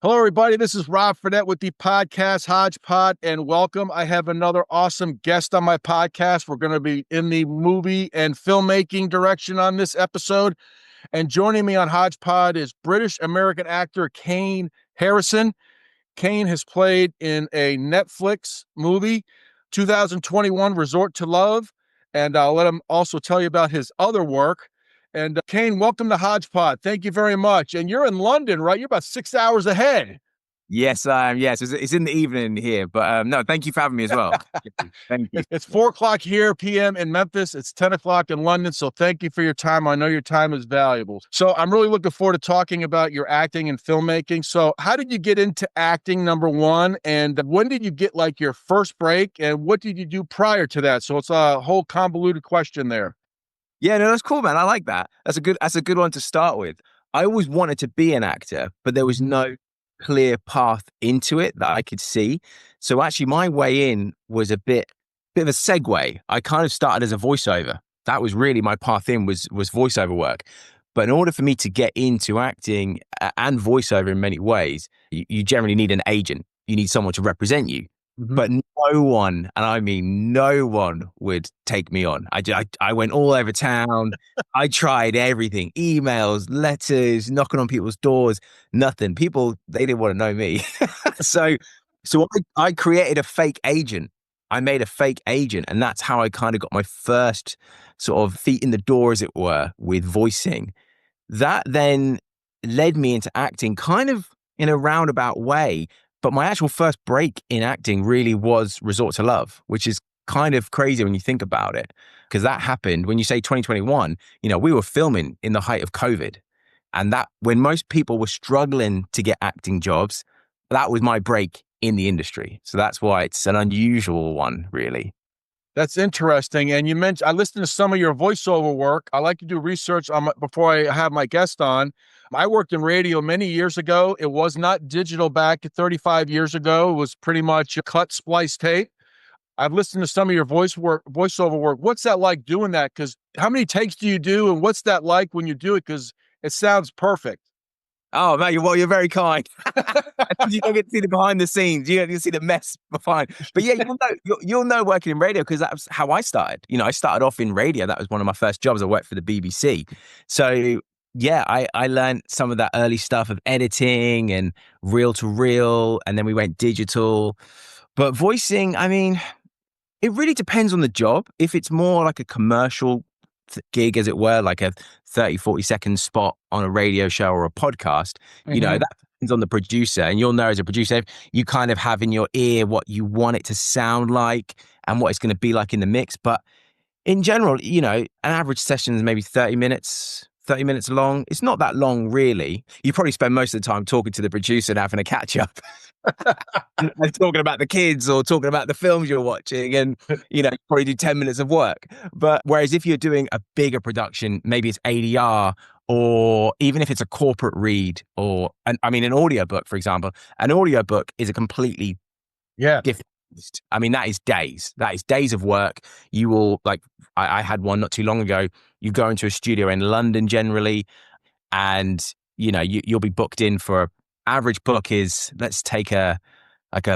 Hello, everybody. This is Rob Fredette with the podcast Hodgepod, and welcome. I have another awesome guest on my podcast. We're going to be in the movie and filmmaking direction on this episode. And joining me on Hodgepod is British-American actor Kayne Harrison. Kayne has played in a Netflix movie, 2021 Resort to Love, and I'll let him also tell you about his other work. And Kayne, welcome to Hodgepod. Thank you very much. And you're in London, right? You're about 6 hours ahead. Yes, I am. Yes, it's in the evening here, but no, thank you for having me as well. Thank you. It's 4 o'clock here, p.m. in Memphis. It's 10 o'clock in London. So thank you for your time. I know your time is valuable. So I'm really looking forward to talking about your acting and filmmaking. So how did you get into acting, number one? And when did you get like your first break? And what did you do prior to that? So it's a whole convoluted question there. Yeah, no, that's cool, man. I like that. That's a good one to start with. I always wanted to be an actor, but there was no clear path into it that I could see. So actually my way in was a bit of a segue. I kind of started as a voiceover. That was really my path in was voiceover work. But in order for me to get into acting and voiceover in many ways, you generally need an agent. You need someone to represent you. Mm-hmm. But no one, and I mean no one, would take me on. I went all over town. I tried everything, emails, letters, knocking on people's doors, nothing. People, they didn't want to know me. So I created a fake agent. I made a fake agent, and that's how I kind of got my first sort of feet in the door, as it were, with voicing. That then led me into acting kind of in a roundabout way. But my actual first break in acting really was Resort to Love, which is kind of crazy when you think about it, because that happened when you say 2021, we were filming in the height of COVID. And that when most people were struggling to get acting jobs, that was my break in the industry. So that's why it's an unusual one, really. That's interesting. And you mentioned, I listened to some of your voiceover work. I like to do research on before I have my guest on. I worked in radio many years ago. It was not digital back 35 years ago. It was pretty much a cut splice tape. I've listened to some of your voiceover work. What's that like doing that? Because how many takes do you do? And what's that like when you do it? Because it sounds perfect. Oh man, you're very kind. You don't get to see the behind the scenes. You don't get to see the mess behind. But yeah, you'll know working in radio, because that's how I started. I started off in radio. That was one of my first jobs. I worked for the BBC. So yeah, I learned some of that early stuff of editing and reel to reel, and then we went digital. But voicing, I mean, it really depends on the job. If it's more like a commercial gig, as it were, like a 30-40 second spot on a radio show or a podcast, that depends on the producer. And you'll know as a producer, you kind of have in your ear what you want it to sound like and what it's going to be like in the mix. But in general, an average session is maybe 30 minutes long. It's not that long, really. You probably spend most of the time talking to the producer and having a catch up and talking about the kids or talking about the films you're watching, and probably do 10 minutes of work. But whereas if you're doing a bigger production, maybe it's ADR, or even if it's a corporate read, or an audiobook, for example. An audiobook is a completely different. I mean, that is days. That is days of work. You will, like, I had one not too long ago. You go into a studio in London generally, and you'll be booked in for average book is, let's take a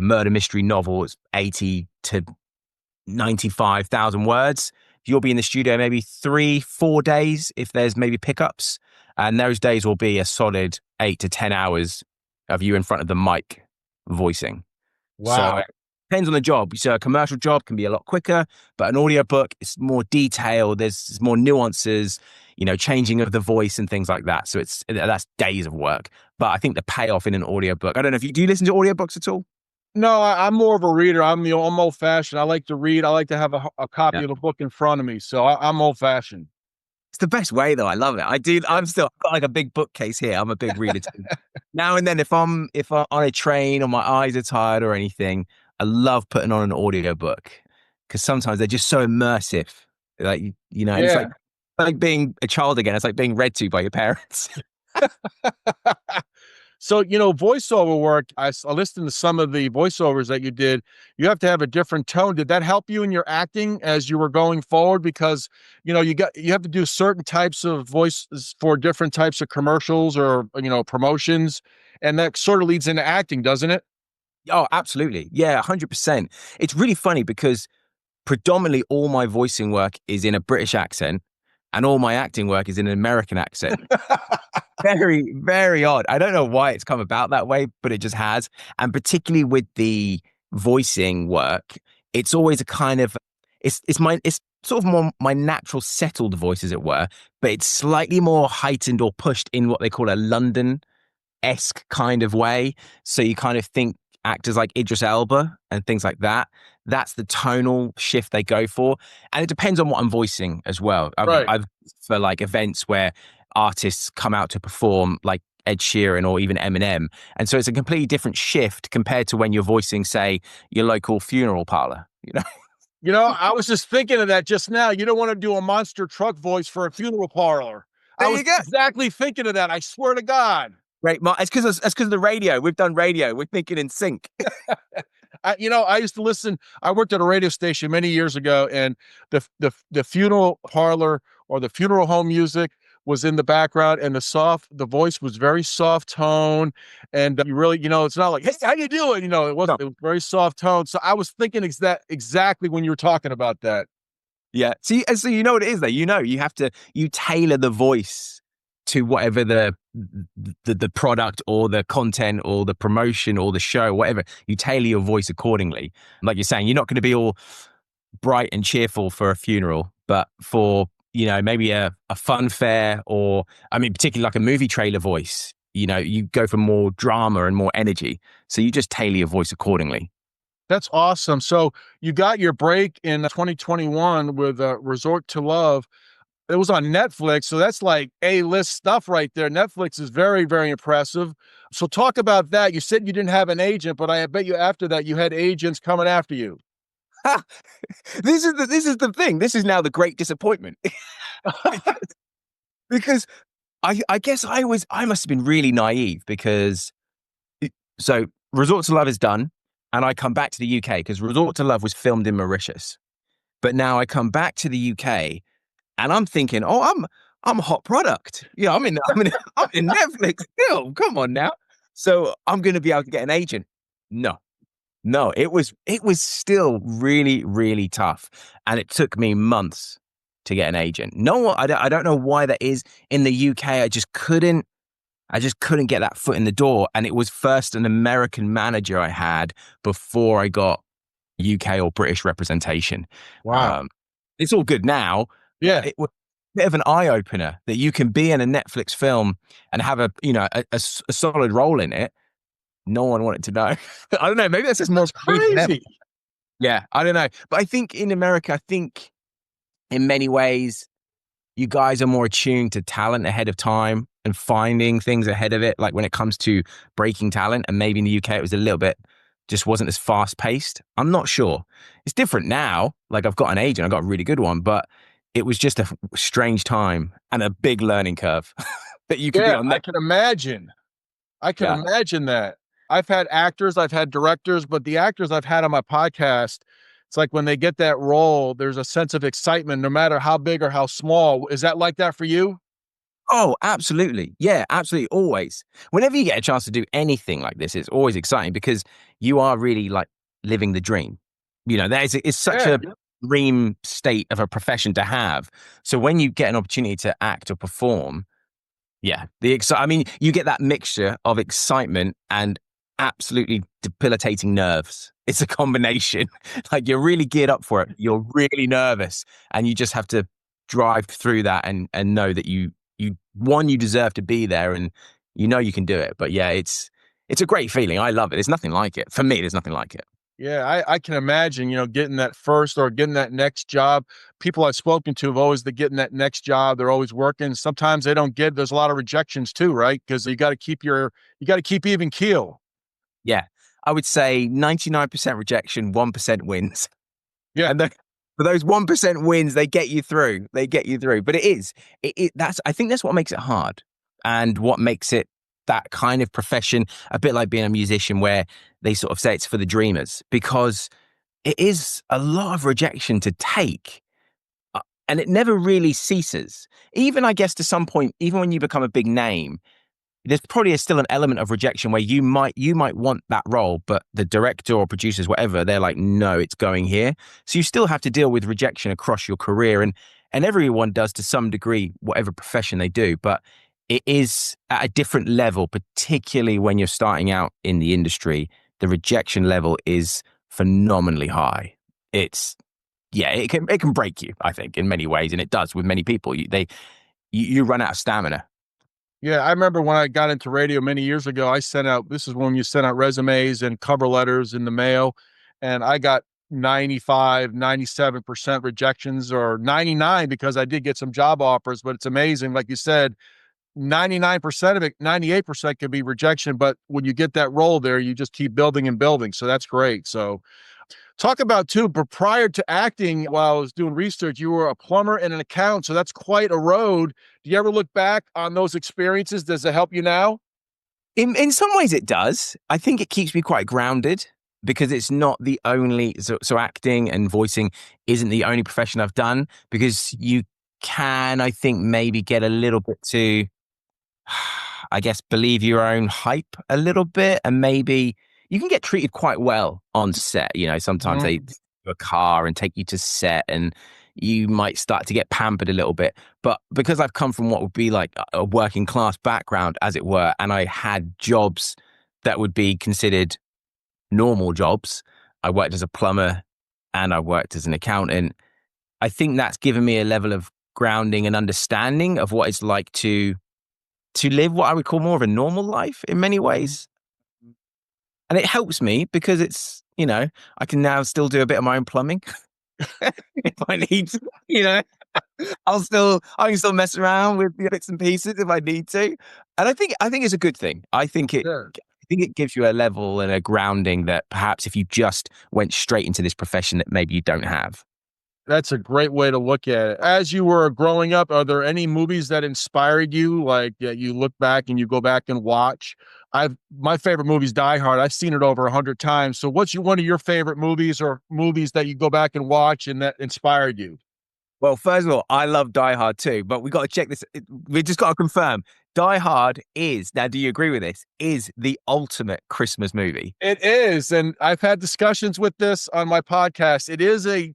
murder mystery novel. It's 80 to 95,000 words. You'll be in the studio maybe 3-4 days if there's maybe pickups, and those days will be a solid 8 to 10 hours of you in front of the mic voicing. Wow. So it depends on the job. So a commercial job can be a lot quicker, but an audiobook is more detailed. There's more nuances, changing of the voice and things like that. So that's days of work. But I think the payoff in an audiobook, I don't know if do you listen to audiobooks at all? No, I'm more of a reader. I'm old fashioned. I like to read. I like to have a copy of the book in front of me. So I'm old fashioned. It's the best way, though. I love it. I've got like a big bookcase here. I'm a big reader too. Now and then, if I'm on a train or my eyes are tired or anything, I love putting on an audiobook, because sometimes they're just so immersive. Like, it's like being a child again. It's like being read to by your parents. So, voiceover work, I listened to some of the voiceovers that you did. You have to have a different tone. Did that help you in your acting as you were going forward? Because, you have to do certain types of voices for different types of commercials or, promotions. And that sort of leads into acting, doesn't it? Oh, absolutely. Yeah, 100%. It's really funny because predominantly all my voicing work is in a British accent and all my acting work is in an American accent. Very, very odd. I don't know why it's come about that way, but it just has. And particularly with the voicing work, it's always a kind of it's sort of more my natural settled voice, as it were, but it's slightly more heightened or pushed in what they call a London-esque kind of way. So you kind of think actors like Idris Elba and things like that. That's the tonal shift they go for. And it depends on what I'm voicing as well. Right. I've for like events where artists come out to perform, like Ed Sheeran or even Eminem. And so it's a completely different shift compared to when you're voicing, say, your local funeral parlor, I was just thinking of that just now. You don't want to do a monster truck voice for a funeral parlor. There I was you go. exactly thinking of that. I swear to God. Right, Mark. It's because of the radio. We've done radio. We're thinking in sync. I used to listen. I worked at a radio station many years ago, and the funeral parlor or the funeral home music was in the background, and the voice was very soft tone, and you really, it's not like, hey, how you doing? It wasn't. No. It was very soft tone. So I was thinking exactly when you were talking about that. Yeah. See, and so you know what it is, though. You tailor the voice to whatever the product or the content or the promotion or the show, whatever. You tailor your voice accordingly. Like you're saying, you're not going to be all bright and cheerful for a funeral, but for, maybe a fun fair or, particularly like a movie trailer voice, you go for more drama and more energy. So you just tailor your voice accordingly. That's awesome. So you got your break in 2021 with Resort to Love. It was on Netflix, so that's like A-list stuff right there. Netflix is very, very impressive. So talk about that. You said you didn't have an agent, but I bet you after that you had agents coming after you. This is the thing. This is now the great disappointment. Because I guess I must have been really naive because so Resort to Love is done and I come back to the UK because Resort to Love was filmed in Mauritius. But now I come back to the UK and I'm thinking, oh, I'm a hot product. Yeah, I'm in Netflix film. Come on now. So I'm going to be able to get an agent. No, it was still really, really tough. And it took me months to get an agent. I don't know why that is. In the UK, I just couldn't get that foot in the door. And it was first an American manager I had before I got UK or British representation. Wow. It's all good now. Yeah. It was a bit of an eye opener that you can be in a Netflix film and have a solid role in it. No one wanted to know. I don't know. Maybe that's just more crazy. Yeah, I don't know. But I think in America, in many ways, you guys are more attuned to talent ahead of time and finding things ahead of it. Like when it comes to breaking talent, and maybe in the UK, it was a little bit, just wasn't as fast paced. I'm not sure. It's different now. Like I've got an agent, I got a really good one, but it was just a strange time and a big learning curve that you could be on. I can imagine. Imagine that. I've had actors, I've had directors, but the actors I've had on my podcast, it's like when they get that role, there's a sense of excitement, no matter how big or how small. Is that like that for you? Oh, absolutely. Yeah, absolutely. Always. Whenever you get a chance to do anything like this, it's always exciting because you are really like living the dream. It's such a dream state of a profession to have. So when you get an opportunity to act or perform, yeah, you get that mixture of excitement and absolutely debilitating nerves. It's a combination. Like you're really geared up for it. You're really nervous and you just have to drive through that and know that you deserve to be there and you can do it. But yeah, it's a great feeling. I love it. There's nothing like it. For me, there's nothing like it. Yeah, I can imagine, getting that first or getting that next job. People I've spoken to have always getting that next job. They're always working. Sometimes they don't get, there's a lot of rejections too, right? Because you got to keep even keel. Yeah. I would say 99% rejection, 1% wins. Yeah. And for those 1% wins, they get you through. But I think that's what makes it hard and what makes it that kind of profession, a bit like being a musician, where they sort of say it's for the dreamers, because it is a lot of rejection to take. And it never really ceases. Even, I guess, to some point, even when you become a big name, there's probably still an element of rejection where you might want that role, but the director or producers, whatever, they're like, no, it's going here. So you still have to deal with rejection across your career, and everyone does to some degree, whatever profession they do. But it is at a different level, particularly when you're starting out in the industry. The rejection level is phenomenally high. It can break you, I think, in many ways, and it does with many people. You run out of stamina. Yeah, I remember when I got into radio many years ago, this is when you sent out resumes and cover letters in the mail, and I got 95, 97% rejections, or 99, because I did get some job offers. But it's amazing. Like you said, 99% of it, 98% could be rejection. But when you get that role there, you just keep building and building. So that's great. So talk about too, but prior to acting, while I was doing research, you were a plumber and an accountant. So that's quite a road. Do you ever look back on those experiences? Does it help you now? In some ways it does. I think it keeps me quite grounded, because it's not the only, so acting and voicing isn't the only profession I've done, because you can, I think, maybe get a little bit too, I guess, believe your own hype a little bit, and maybe you can get treated quite well on set. Sometimes they take a car and take you to set, and you might start to get pampered a little bit. But because I've come from what would be like a working class background, as it were, and I had jobs that would be considered normal jobs. I worked as a plumber and I worked as an accountant. I think that's given me a level of grounding and understanding of what it's like to live what I would call more of a normal life in many ways. And it helps me because it's, I can now still do a bit of my own plumbing if I need to, I can still mess around with the bits and pieces if I need to. And I think it's a good thing. I think it gives you a level and a grounding that perhaps if you just went straight into this profession that maybe you don't have. That's a great way to look at it. As you were growing up, are there any movies that inspired you? Like you look back and you go back and watch? My favorite movie is Die Hard. I've seen it over 100 times. So what's one of your favorite movies, or movies that you go back and watch and that inspired you? Well, first of all, I love Die Hard too, but we got to check this. We just got to confirm Die Hard now, do you agree with this? Is the ultimate Christmas movie. It is. And I've had discussions with this on my podcast. It is a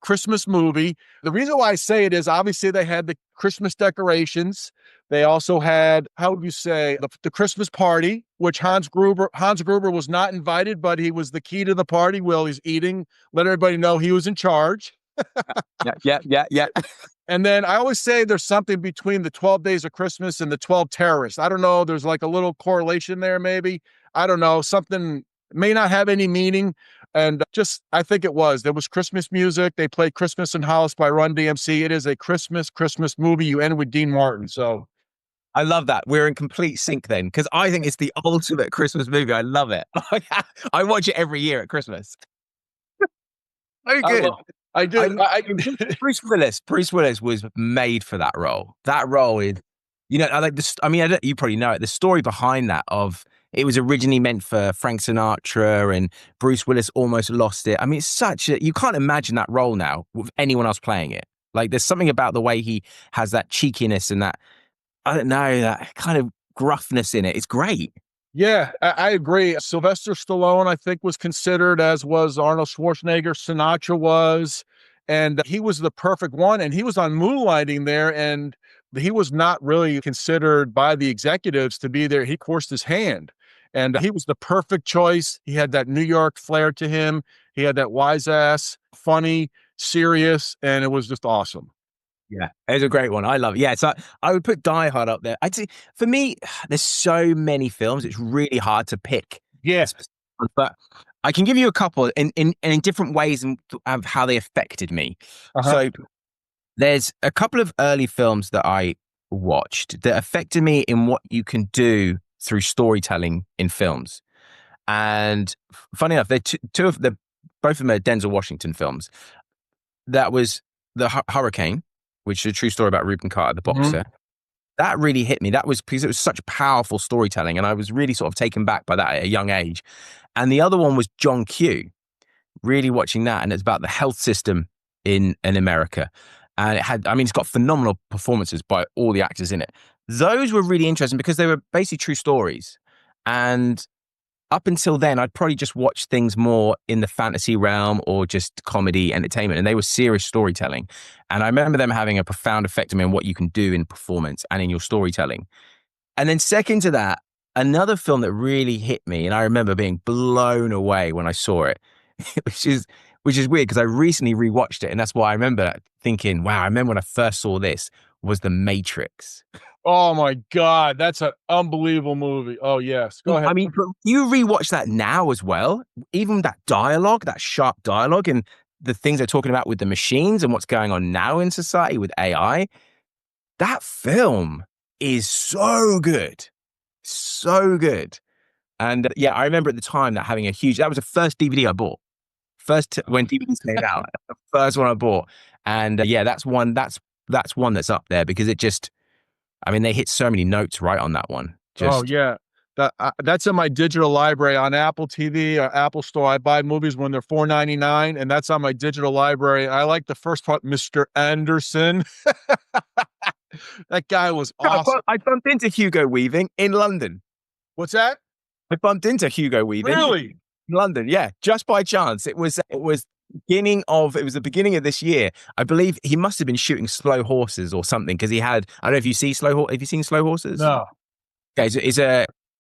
Christmas movie. The reason why I say it is, obviously they had the Christmas decorations. They also had, how would you say, the Christmas party, which Hans Gruber was not invited, but he was the key to the party while he's eating, let everybody know he was in charge. Yeah. And then I always say there's something between the 12 Days of Christmas and the 12 Terrorists. I don't know. There's like a little correlation there, maybe. I don't know. Something may not have any meaning. And I think it was. There was Christmas music. They played Christmas in House by Run DMC. It is a Christmas movie. You end with Dean Martin. So I love that. We're in complete sync then, because I think it's the ultimate Christmas movie. I love it. I watch it every year at Christmas. Very good. I do. Bruce Willis was made for that role. That role is, I like this. I mean, you probably know it. The story behind that it was originally meant for Frank Sinatra, and Bruce Willis almost lost it. I mean, you can't imagine that role now with anyone else playing it. Like, there's something about the way he has that cheekiness and that, I don't know, that kind of gruffness in it. It's great. Yeah, I agree. Sylvester Stallone, I think, was considered, as was Arnold Schwarzenegger. Sinatra was, and he was the perfect one. And he was on Moonlighting there, and he was not really considered by the executives to be there. He forced his hand, and he was the perfect choice. He had that New York flair to him. He had that wise ass, funny, serious, and it was just awesome. Yeah, it's a great one. I love it. Yeah, so I would put Die Hard up there. I'd say, for me, there's so many films, it's really hard to pick. Yes. But I can give you a couple in different ways of how they affected me. Uh-huh. So there's a couple of early films that I watched that affected me in what you can do through storytelling in films. And funny enough, both of them are Denzel Washington films. That was The Hurricane, which is a true story about Reuben Carter, the boxer. that really hit me. That was because it was such powerful storytelling, and I was really sort of taken back by that at a young age. And the other one was John Q. Really watching that, and it's about the health system in America. And it had, I mean, it's got phenomenal performances by all the actors in it. Those were really interesting because they were basically true stories. And up until then, I'd probably just watched things more in the fantasy realm or just comedy entertainment, and they were serious storytelling. And I remember them having a profound effect on me on what you can do in performance and in your storytelling. And then second to that, another film that really hit me, and I remember being blown away when I saw it, which is weird because I recently rewatched it, and that's why I remember thinking, wow, I remember when I first saw this was The Matrix. Oh my God, that's an unbelievable movie. Oh yes, go ahead. I mean, but you rewatch that now as well, even that dialogue, that sharp dialogue, and the things they're talking about with the machines and what's going on now in society with AI. That film is so good, so good. And yeah, I remember at the time that having a huge. That was the first DVD I bought. When DVDs came out, the first one I bought, and yeah, that's one. That's one that's up there because it just. I mean, they hit so many notes right on that one. Oh Just yeah, that's in my digital library on Apple TV or Apple Store. I buy movies when they're $4.99, and that's on my digital library. I like the first part, Mr. Anderson. That guy was awesome. I bumped into Hugo Weaving in London. What's that? I bumped into Hugo Weaving Really? in London. Yeah, just by chance. It was the beginning of this year. I believe he must have been shooting Slow Horses or something because he had. I don't know if you see Have you seen Slow Horses? No. Okay, so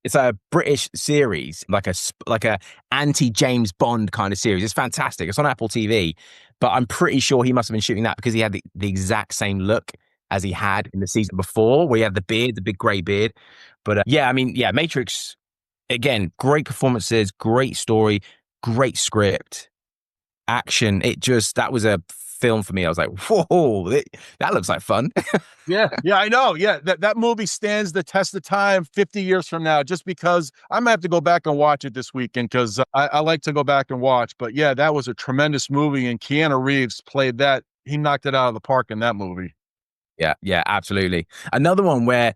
it's a British series, like a anti James Bond kind of series. It's fantastic. It's on Apple TV, but I'm pretty sure he must have been shooting that because he had the exact same look as he had in the season before, where he had the beard, the big grey beard. But yeah, I mean, yeah, Matrix, again, great performances, great story, great script, action. That was a film for me. I was like, whoa, that looks like fun. Yeah, I know. Yeah, that movie stands the test of time 50 years from now, just because I might have to go back and watch it this weekend because I like to go back and watch. But yeah, that was a tremendous movie, and Keanu Reeves played that. He knocked it out of the park in that movie. Yeah, absolutely. Another one where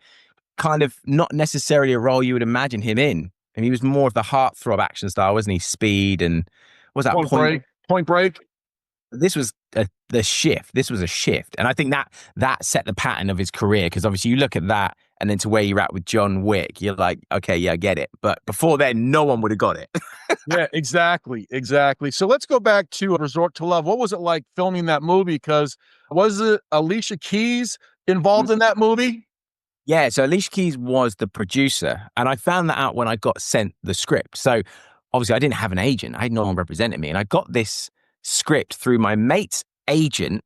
kind of not necessarily a role you would imagine him in. And he was more of the heartthrob action style, wasn't he? Speed and what was that Point Break. This was the shift. This was a shift. And I think that set the pattern of his career because obviously you look at that and then to where you're at with John Wick, you're like, okay, yeah, I get it. But before then, no one would have got it. Yeah, exactly. So let's go back to Resort to Love. What was it like filming that movie? Because was it Alicia Keys involved in that movie? Yeah, so Alicia Keys was the producer, and I found that out when I got sent the script. So obviously I didn't have an agent. I had no one representing me, and I got this script through my mate's agent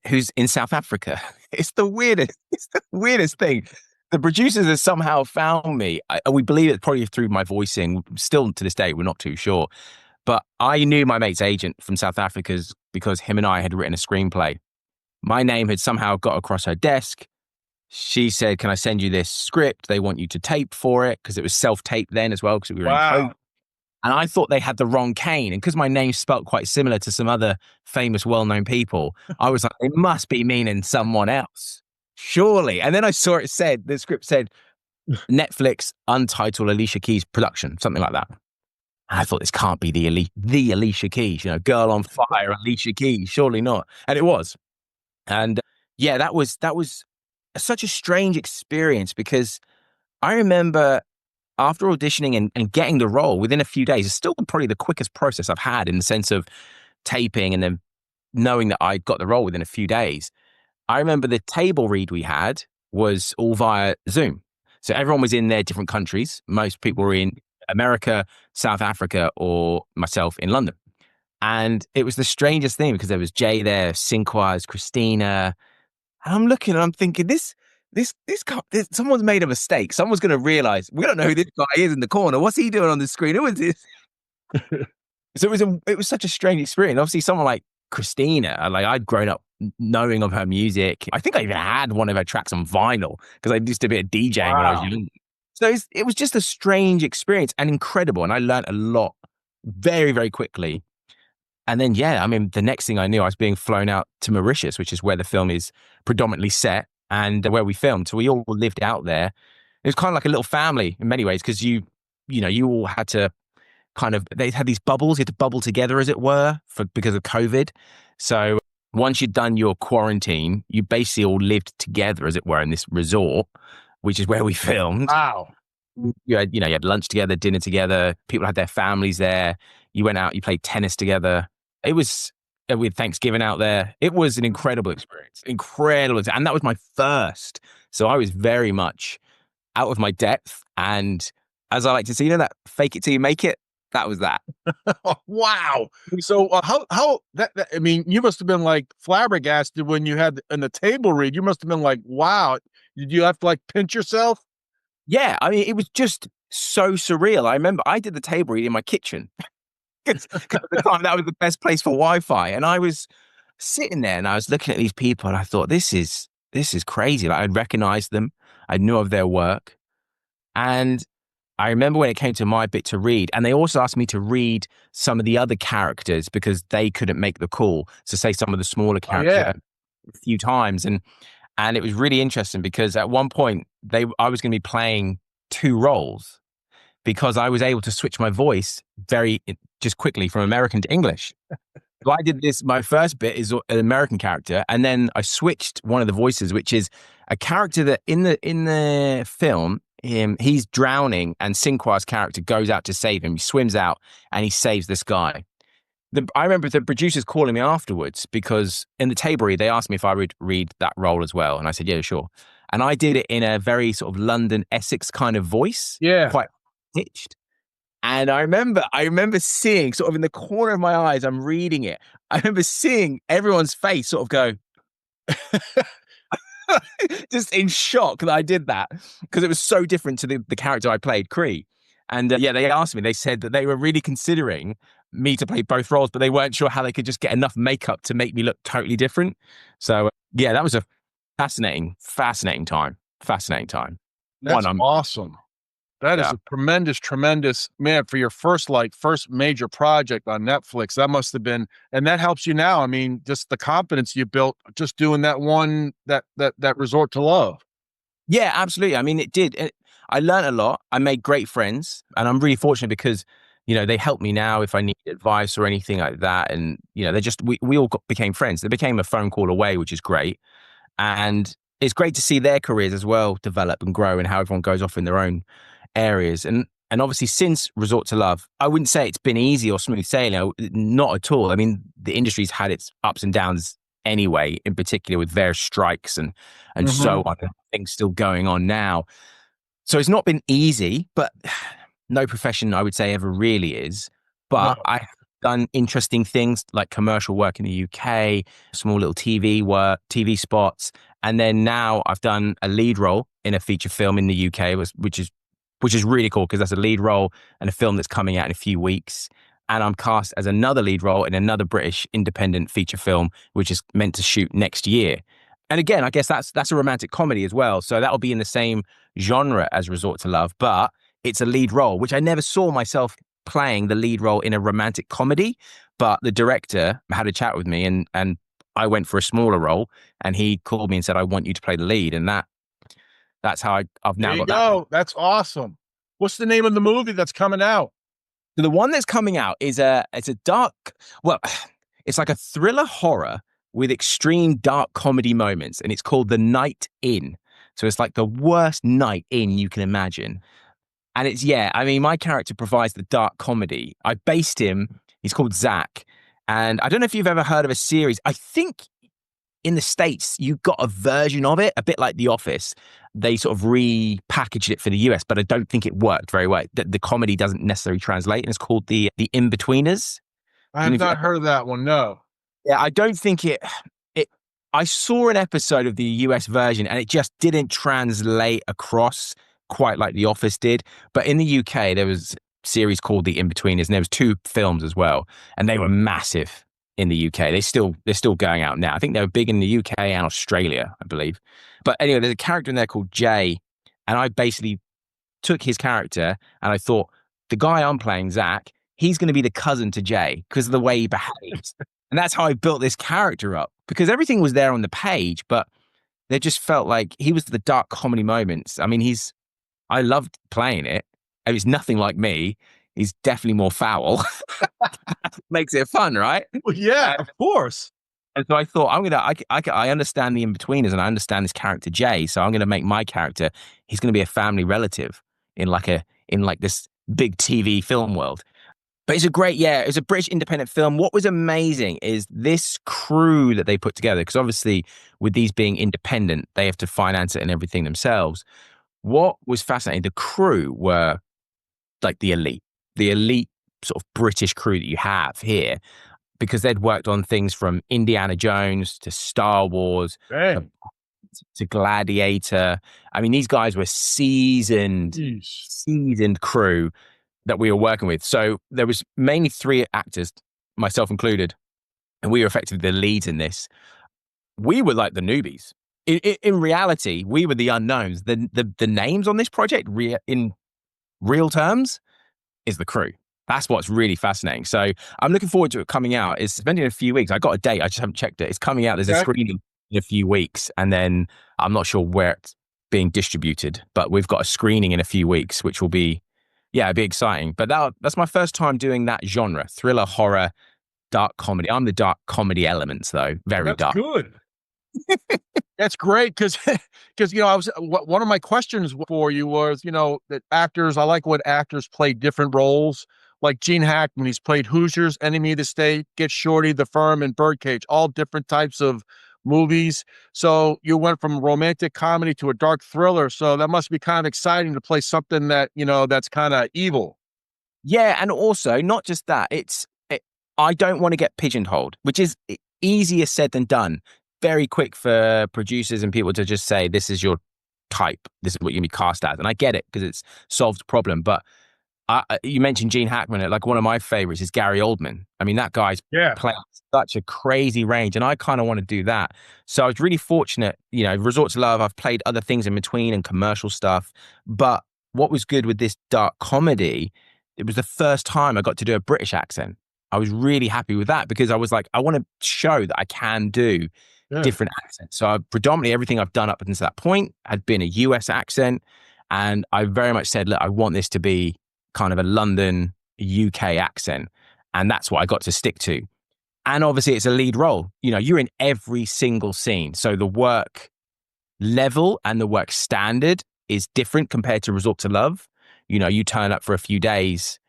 who's in South Africa. It's the weirdest thing. The producers have somehow found me. We believe it's probably through my voicing. Still to this day, we're not too sure. But I knew my mate's agent from South Africa because him and I had written a screenplay. My name had somehow got across her desk. She said, can I send you this script? They want you to tape for it because it was self-taped then as well because we were in COVID. And I thought they had the wrong Kayne. And because my name's spelt quite similar to some other famous, well-known people, I was like, it must be meaning someone else. Surely. And then I saw the script said, Netflix, untitled Alicia Keys production, something like that. And I thought this can't be the Alicia Keys, Girl on Fire, Alicia Keys, surely not. And it was. And yeah, that was such a strange experience because I remember after auditioning and getting the role within a few days, it's still probably the quickest process I've had in the sense of taping and then knowing that I got the role within a few days. I remember the table read we had was all via Zoom. So everyone was in their different countries. Most people were in America, South Africa, or myself in London. And it was the strangest thing because there was Jay there, Sinquaz, Christina. And I'm looking and I'm thinking, someone's made a mistake. Someone's going to realize we don't know who this guy is in the corner. What's he doing on the screen? Who is this? So it was such a strange experience. Obviously, someone like Christina, I'd grown up knowing of her music. I think I even had one of her tracks on vinyl because I used to be a DJing when I was young. So it was just a strange experience and incredible. And I learned a lot very, very quickly. And then, yeah, I mean, the next thing I knew, I was being flown out to Mauritius, which is where the film is predominantly set. and where we filmed. So we all lived out there. It was kind of like a little family in many ways because you all had to they had these bubbles. You had to bubble together, as it were, because of COVID. So once you'd done your quarantine, you basically all lived together, as it were, in this resort, which is where we filmed. Wow. You had lunch together, dinner together. People had their families there. You went out, you played tennis together. It was with Thanksgiving out there. It was an incredible experience. Incredible. And that was my first. So I was very much out of my depth. And as I like to say, that fake it till you make it. That was that. Wow. So how that I mean, you must have been like flabbergasted when you had in the table read. You must have been like, wow. Did you have to like pinch yourself? Yeah. I mean, it was just so surreal. I remember I did the table read in my kitchen. Because at the time that was the best place for Wi-Fi. And I was sitting there and I was looking at these people and I thought, this is crazy. Like I'd recognized them. I knew of their work. And I remember when it came to my bit to read, and they also asked me to read some of the other characters because they couldn't make the call. So say some of the smaller characters a few times. And it was really interesting because at one point I was going to be playing two roles because I was able to switch my voice just quickly from American to English. So I did this. My first bit is an American character, and then I switched one of the voices, which is a character that in the film, he's drowning, and Sinqua's character goes out to save him. He swims out and he saves this guy. I remember the producers calling me afterwards because in the table read, they asked me if I would read that role as well, and I said, yeah, sure. And I did it in a very sort of London Essex kind of voice, quite pitched. And I remember seeing sort of in the corner of my eyes, I'm reading it. I remember seeing everyone's face sort of go, just in shock that I did that because it was so different to the character I played, Cree. And they asked me, they said that they were really considering me to play both roles, but they weren't sure how they could just get enough makeup to make me look totally different. So that was a fascinating time. Fascinating time. That's awesome. That is a tremendous, man, for your first major project on Netflix. That must have been, and that helps you now. I mean, just the confidence you built just doing that Resort to Love. Yeah, absolutely. I mean, it did. I learned a lot. I made great friends, and I'm really fortunate because, they help me now if I need advice or anything like that. And, we all became friends. They became a phone call away, which is great. And it's great to see their careers as well develop and grow and how everyone goes off in their own areas. And obviously since Resort to Love, I wouldn't say it's been easy or smooth sailing, not at all. I mean, the industry's had its ups and downs anyway, in particular with various strikes and so on, things still going on now. So it's not been easy, but no profession I would say ever really is. But I've done interesting things like commercial work in the UK, small little TV work, TV spots. And then now I've done a lead role in a feature film in the UK, which is really cool because that's a lead role and a film that's coming out in a few weeks. And I'm cast as another lead role in another British independent feature film, which is meant to shoot next year. And again, I guess that's a romantic comedy as well. So that'll be in the same genre as Resort to Love, but it's a lead role, which I never saw myself playing the lead role in a romantic comedy. But the director had a chat with me and I went for a smaller role and he called me and said, I want you to play the lead. And that's how I've now got that. That's awesome. What's the name of the movie that's coming out? So the one that's coming out is it's a dark, it's like a thriller horror with extreme dark comedy moments, and it's called The Night In. So it's like the worst night in you can imagine. And it's, my character provides the dark comedy. I based him, he's called Zach. And I don't know if you've ever heard of a series. I think in the States, you got a version of it, a bit like The Office. They sort of repackaged it for the US, but I don't think it worked very well. The comedy doesn't necessarily translate, and it's called The In-Betweeners. I have not heard of that one, no. Yeah, I don't think it. I saw an episode of the US version, and it just didn't translate across quite like The Office did. But in the UK, there was a series called The In-Betweeners, and there was 2 films as well, and they were massive in the UK. They're still going out now. I think they were big in the UK and Australia, I believe. But anyway, there's a character in there called Jay, and I basically took his character and I thought, the guy I'm playing, Zach, he's going to be the cousin to Jay because of the way he behaves. And that's how I built this character up, because everything was there on the page, but they just felt like he was the dark comedy moments. I mean, I loved playing it. It was nothing like me. He's definitely more foul. Makes it fun, right? Well, yeah, of course. And so I thought, I understand the in-betweeners and I understand this character Jay. So I'm gonna make my character, he's gonna be a family relative in like this big TV film world. But it's a British independent film. What was amazing is this crew that they put together, because obviously with these being independent, they have to finance it and everything themselves. What was fascinating, the crew were like the elite sort of British crew that you have here, because they'd worked on things from Indiana Jones to Star Wars to Gladiator. I mean, these guys were seasoned crew that we were working with. So there was mainly 3 actors, myself included, and we were effectively the leads in this. We were like the newbies. In reality, we were the unknowns. The names on this project, in real terms, is the crew. That's what's really fascinating. So I'm looking forward to it coming out. It's been in a few weeks. I got a date. I just haven't checked it. It's coming out. There's a screening in a few weeks, and then I'm not sure where it's being distributed, but we've got a screening in a few weeks, which will be, it'd be exciting. But that's my first time doing that genre: thriller, horror, dark comedy. I'm the dark comedy elements, though. Very dark. Good. That's great, because I was one of my questions for you was, that actors, I like when actors play different roles. Like Gene Hackman, he's played Hoosiers, Enemy of the State, Get Shorty, The Firm, and Birdcage, all different types of movies. So you went from romantic comedy to a dark thriller. So that must be kind of exciting to play something that, that's kind of evil. Yeah, and also not just that. I don't want to get pigeonholed, which is easier said than done. Very quick for producers and people to just say, this is your type. This is what you're going to be cast as. And I get it, because it's solved the problem. But you mentioned Gene Hackman. Like, one of my favorites is Gary Oldman. I mean, that guy's playing such a crazy range, and I kind of want to do that. So I was really fortunate, Resort to Love, I've played other things in between and commercial stuff. But what was good with this dark comedy, it was the first time I got to do a British accent. I was really happy with that, because I was like, I want to show that I can do different accents. So predominantly everything I've done up until that point had been a US accent. And I very much said, look, I want this to be kind of a London, UK accent. And that's what I got to stick to. And obviously it's a lead role. You're in every single scene. So the work level and the work standard is different compared to Resort to Love. You turn up for a few days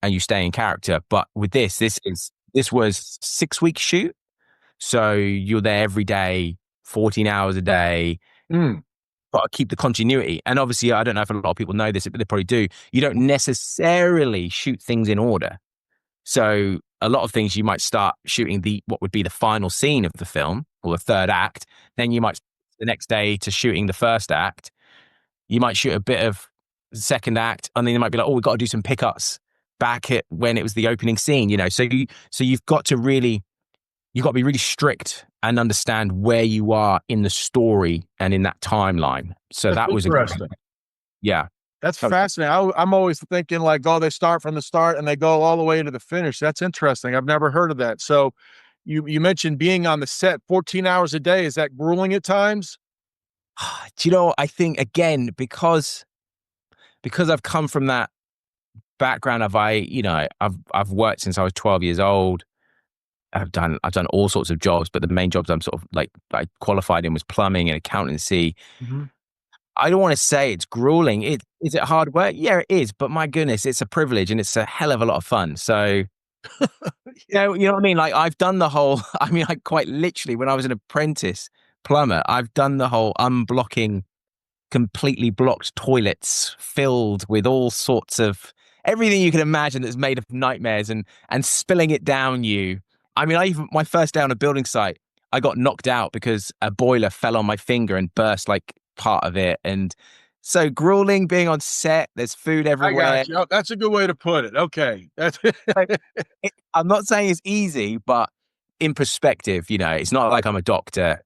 and you stay in character. But with this was 6-week shoot. So you're there every day, 14 hours a day. Got to keep the continuity. And obviously, I don't know if a lot of people know this, but they probably do. You don't necessarily shoot things in order. So a lot of things you might start shooting what would be the final scene of the film or the third act. Then you might the next day to shooting the first act. You might shoot a bit of the second act, and then you might be like, oh, we've got to do some pickups back at when it was the opening scene. So you've got to be really strict and understand where you are in the story and in that timeline. So that was interesting. Yeah. That's fascinating. I'm always thinking like, oh, they start from the start and they go all the way to the finish. That's interesting. I've never heard of that. So you mentioned being on the set 14 hours a day. Is that grueling at times? Do you know, I think, again, because I've come from that background I've worked since I was 12 years old. I've done all sorts of jobs, but the main jobs I'm sort of like I qualified in was plumbing and accountancy. Mm-hmm. I don't want to say it's grueling. Is it hard work? Yeah, it is. But my goodness, it's a privilege and it's a hell of a lot of fun. So, you know what I mean? Like, I've done the whole, like, quite literally, when I was an apprentice plumber, I've done the whole unblocking completely blocked toilets filled with all sorts of everything you can imagine that's made of nightmares and spilling it down you. My first day on a building site, I got knocked out because a boiler fell on my finger and burst like part of it. And so grueling being on set, there's food everywhere. I got you. Oh, that's a good way to put it. Okay. I'm not saying it's easy, but in perspective, it's not like I'm a doctor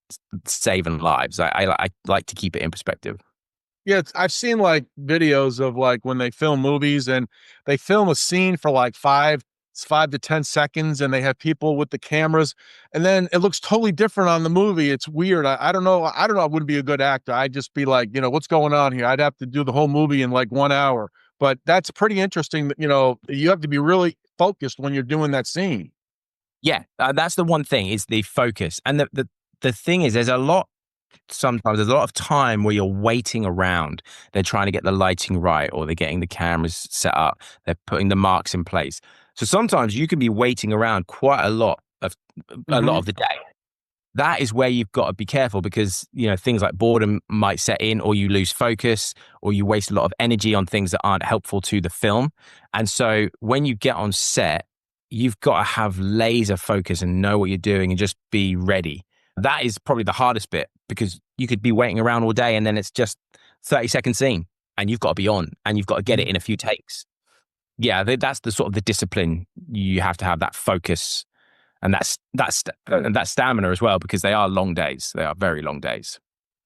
saving lives. I like to keep it in perspective. Yeah, I've seen like videos of like when they film movies and they film a scene for like 5 it's 5 to 10 seconds, and they have people with the cameras, and then it looks totally different on the movie. It's weird. I don't know. I don't know. I wouldn't be a good actor. I'd just be like, what's going on here? I'd have to do the whole movie in like 1 hour. But that's pretty interesting. You have to be really focused when you're doing that scene. Yeah, that's the one thing is the focus. And the thing is, sometimes there's a lot of time where you're waiting around. They're trying to get the lighting right, or they're getting the cameras set up. They're putting the marks in place. So sometimes you can be waiting around quite a lot of the day. That is where you've got to be careful, because things like boredom might set in, or you lose focus, or you waste a lot of energy on things that aren't helpful to the film. And so when you get on set, you've got to have laser focus and know what you're doing and just be ready. That is probably the hardest bit, because you could be waiting around all day and then it's just 30-second scene and you've got to be on and you've got to get it in a few takes. Yeah, that's the sort of the discipline. You have to have that focus and that stamina as well, because they are long days. They are very long days.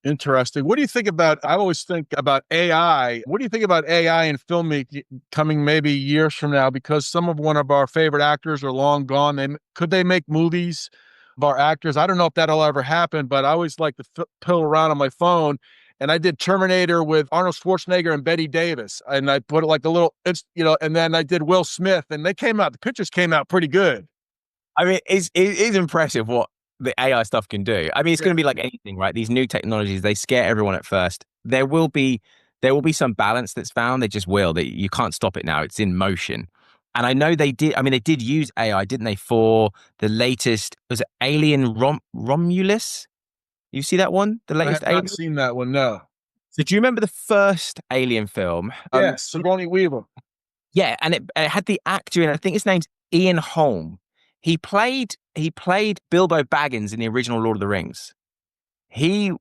Interesting. What do you think about, I always think about AI. What do you think about AI in filmmaking coming maybe years from now? Because one of our favorite actors are long gone. Could they make movies of our actors? I don't know if that'll ever happen, but I always like to pill around on my phone. And I did Terminator with Arnold Schwarzenegger and Bette Davis. And I put it like a little, and then I did Will Smith, and the pictures came out pretty good. I mean, it is impressive what the AI stuff can do. I mean, it's going to be like anything, right? These new technologies, they scare everyone at first. There will be some balance that's found. They just will. You can't stop it now. It's in motion. And I know they did use AI, didn't they, for the latest, was it Alien Romulus? You see that one? The latest I have not seen that one, no. So do you remember the first Alien film? Yes, Sigourney Weaver. Yeah, and it had the actor in, I think his name's Ian Holm. He played Bilbo Baggins in the original Lord of the Rings. He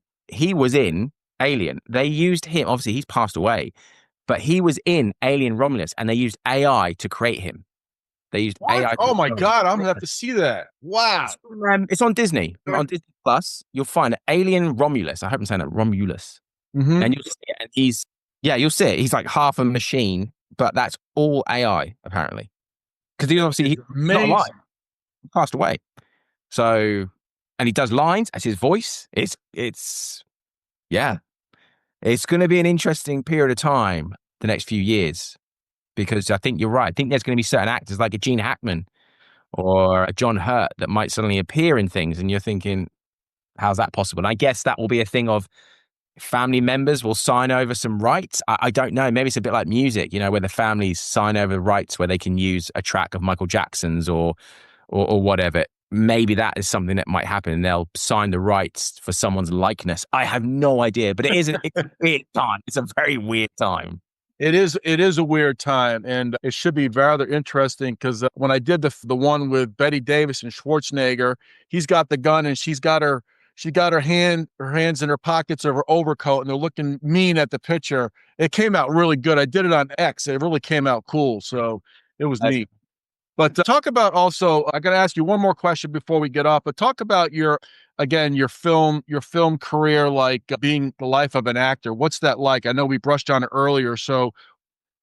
was in Alien. They used him. Obviously, he's passed away, but he was in Alien Romulus, and they used AI to create him. They used AI. Oh my God, I'm gonna have to see that. Wow. It's on Disney. On Disney Plus, you'll find Alien Romulus. I hope I'm saying that, Romulus. Mm-hmm. And you'll see it. And you'll see it. He's like half a machine, but that's all AI apparently. Because he's not alive. He passed away. So, and he does lines as his voice. It's going to be an interesting period of time the next few years, because I think you're right. I think there's going to be certain actors like a Gene Hackman or a John Hurt that might suddenly appear in things, and you're thinking, how's that possible? And I guess that will be a thing of family members will sign over some rights. I don't know. Maybe it's a bit like music, where the families sign over rights where they can use a track of Michael Jackson's or whatever. Maybe that is something that might happen, and they'll sign the rights for someone's likeness. I have no idea, but it's a weird time. It's a very weird time. It is a weird time, and it should be rather interesting, because when I did the one with Bette Davis and Schwarzenegger, he's got the gun and she got her hands in her pockets of her overcoat, and they're looking mean at the picture. It came out really good. I did it on X. It really came out cool. So it was neat. But talk about also, I got to ask you one more question before we get off, but talk about your film career, like being the life of an actor. What's that like? I know we brushed on it earlier. So,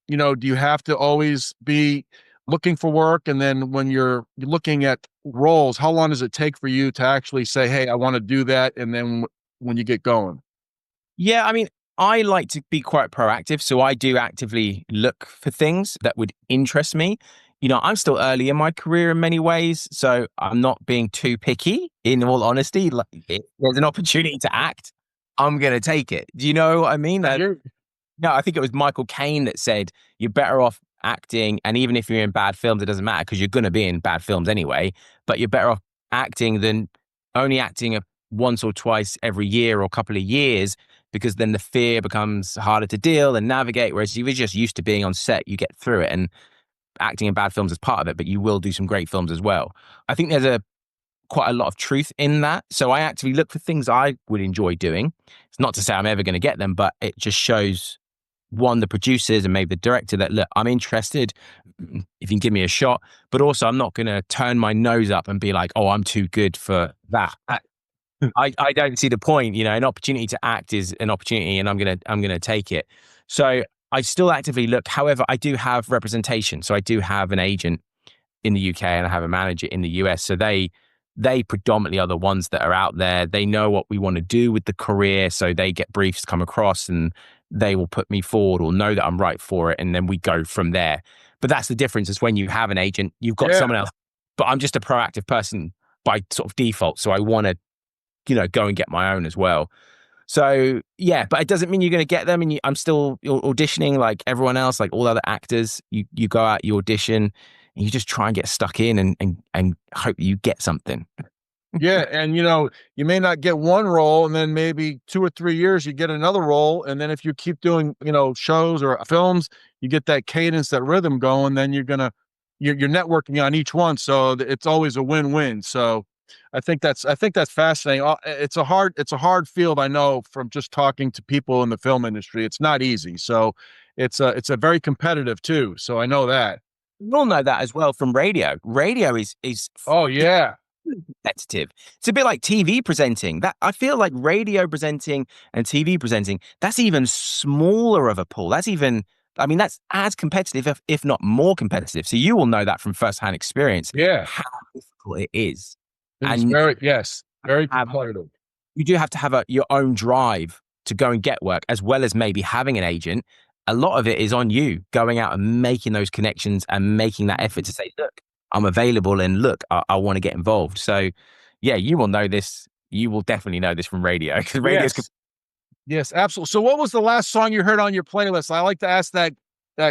do you have to always be looking for work? And then when you're looking at roles, how long does it take for you to actually say, hey, I want to do that? And then when you get going? Yeah, I mean, I like to be quite proactive. So I do actively look for things that would interest me. I'm still early in my career in many ways, so I'm not being too picky, in all honesty. Like, if there's an opportunity to act, I'm going to take it. Do you know what I mean? No, I think it was Michael Kayne that said, you're better off acting, and even if you're in bad films, it doesn't matter, because you're going to be in bad films anyway, but you're better off acting than only acting once or twice every year or couple of years, because then the fear becomes harder to deal and navigate, whereas if you're just used to being on set, you get through it. And acting in bad films is part of it, but you will do some great films as well. I think there's quite a lot of truth in that. So I actively look for things I would enjoy doing. It's not to say I'm ever going to get them, but it just shows, one, the producers and maybe the director that, look, I'm interested if you can give me a shot, but also I'm not going to turn my nose up and be like, oh, I'm too good for that. I don't see the point. An opportunity to act is an opportunity, and I'm gonna take it. So I still actively look. However, I do have representation. So I do have an agent in the UK and I have a manager in the US. So they predominantly are the ones that are out there. They know what we want to do with the career. So they get briefs come across and they will put me forward or know that I'm right for it. And then we go from there. But that's the difference is when you have an agent, you've got someone else. But I'm just a proactive person by sort of default. So I want to, go and get my own as well. So yeah, but it doesn't mean you're going to get them. And I'm still auditioning like everyone else, like all other actors. You go out, you audition, and you just try and get stuck in and hope you get something. Yeah, and you may not get one role, and then maybe 2 or 3 years you get another role, and then if you keep doing shows or films, you get that cadence, that rhythm going. Then you're networking on each one, so it's always a win-win. So I think that's fascinating. It's a hard field. I know from just talking to people in the film industry. It's not easy. So it's a very competitive too. So I know that. We all know that as well from radio. Radio is Oh yeah. competitive. It's a bit like TV presenting. That I feel like radio presenting and TV presenting, that's even smaller of a pool. That's as competitive, if not more competitive. So you will know that from firsthand experience. Yeah. How difficult it is. It's very competitive. You do have to have your own drive to go and get work, as well as maybe having an agent. A lot of it is on you going out and making those connections and making that effort to say, look, I'm available and look, I want to get involved. So yeah, you will know this. You will definitely know this from radio because radio is. Yes, absolutely. So what was the last song you heard on your playlist? I like to ask that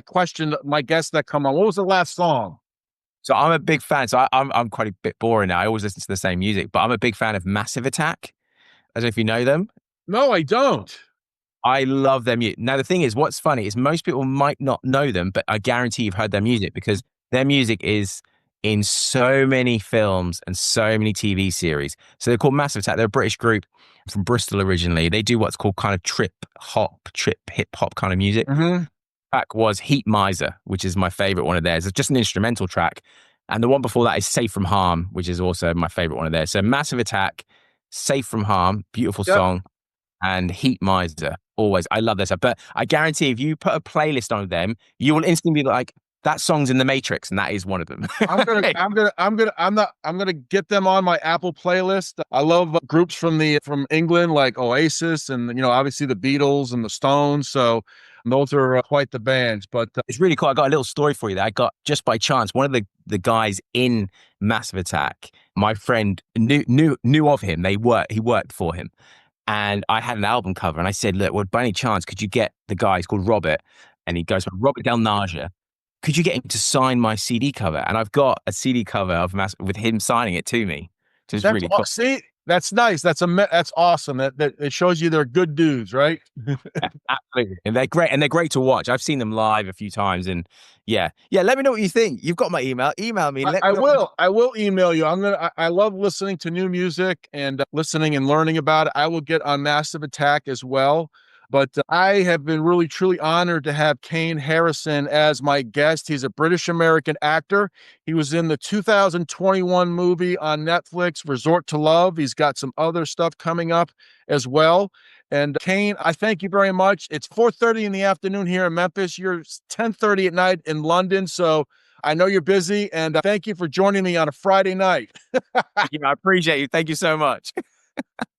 question, my guests that come on. What was the last song? So I'm a big fan. So I'm quite a bit boring now. I always listen to the same music, but I'm a big fan of Massive Attack. I don't know if you know them. No, I don't. I love their music. Now, the thing is, what's funny is most people might not know them, but I guarantee you've heard their music because their music is in so many films and so many TV series. So they're called Massive Attack. They're a British group from Bristol originally. They do what's called kind of trip hip hop kind of music. Mm-hmm. Track was Heat Miser, which is my favorite one of theirs. It's just an instrumental track. And the one before that is Safe from Harm, which is also my favorite one of theirs. So Massive Attack, Safe from Harm, beautiful song, and Heat Miser. Always, I love this. But I guarantee if you put a playlist on them, you will instantly be like, that song's in the Matrix, and that is one of them. I'm gonna get them on my Apple playlist. I love groups from England like Oasis and obviously the Beatles and the Stones. So those are quite the bands. But it's really cool. I got a little story for you that I got just by chance. One of the guys in Massive Attack, my friend knew of him. He worked for him. And I had an album cover and I said, look, well, by any chance, could you get the guy, he's called Robert, and he goes, Robert Del Naja, could you get him to sign my CD cover? And I've got a CD cover of with him signing it to me. So it's really cool. See, that's nice. That's awesome. That it shows you they're good dudes, right? Absolutely. And they're great. And they're great to watch. I've seen them live a few times. And yeah. Let me know what you think. You've got my email. Email me. I will email you. I love listening to new music and listening and learning about it. I will get on Massive Attack as well. But I have been really, truly honored to have Kayne Harrison as my guest. He's a British-American actor. He was in the 2021 movie on Netflix, Resort to Love. He's got some other stuff coming up as well. And Kayne, I thank you very much. It's 4:30 in the afternoon here in Memphis. You're 10:30 at night in London. So I know you're busy. And thank you for joining me on a Friday night. I appreciate you. Thank you so much.